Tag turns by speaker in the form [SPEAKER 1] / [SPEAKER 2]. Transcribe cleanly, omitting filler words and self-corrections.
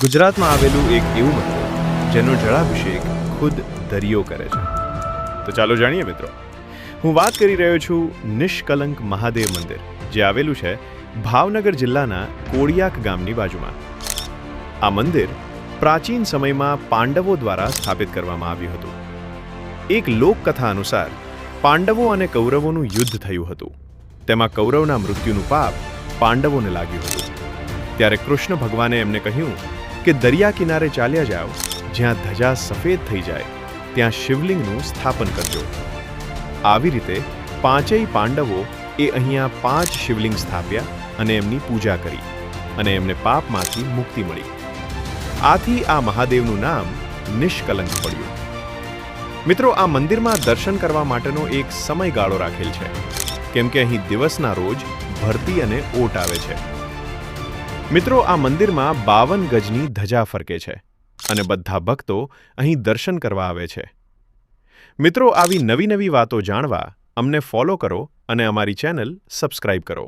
[SPEAKER 1] ગુજરાતમાં આવેલું એક એવું મંદિર જેનો જળાભિષેક ખુદ દરિયો કરે છે. તો ચાલો જાણીએ મિત્રો. હું વાત કરી રહ્યો છું નિષ્કલંક મહાદેવ મંદિર, જે આવેલું છે ભાવનગર જિલ્લાના કોળિયાક ગામની બાજુમાં. આ મંદિર પ્રાચીન સમયમાં પાંડવો દ્વારા સ્થાપિત કરવામાં આવ્યું હતું. એક લોકકથા અનુસાર પાંડવો અને કૌરવોનું યુદ્ધ થયું હતું. તેમાં કૌરવના મૃત્યુનું પાપ પાંડવોને લાગ્યું હતું. ત્યારે કૃષ્ણ ભગવાને એમને કહ્યું કે દરિયા કિનારે ચાલ્યા જાઓ, જ્યાં ધજા સફેદ થઈ જાય ત્યાં શિવલિંગનું સ્થાપન કરજો. આવી રીતે પાંચેય પાંડવો અહીંયા 5 શિવલિંગ સ્થાપ્યા અને એમની પૂજા કરી અને એમને પાપમાંથી મુક્તિ મળી. આથી આ મહાદેવનું નામ નિષ્કલંક પડ્યું. મિત્રો, આ મંદિરમાં દર્શન કરવા માટેનો એક સમયગાળો રાખેલ છે, કેમ કે અહીં દિવસના રોજ ભરતી અને ઓટ આવે છે. મિત્રો, આ મંદિરમાં 52 ગજની ધજા ફરકે છે અને બધા ભક્તો અહીં દર્શન કરવા આવે છે. મિત્રો, આવી નવી નવી વાતો જાણવા અમને ફોલો કરો અને અમારી ચેનલ સબસ્ક્રાઇબ કરો.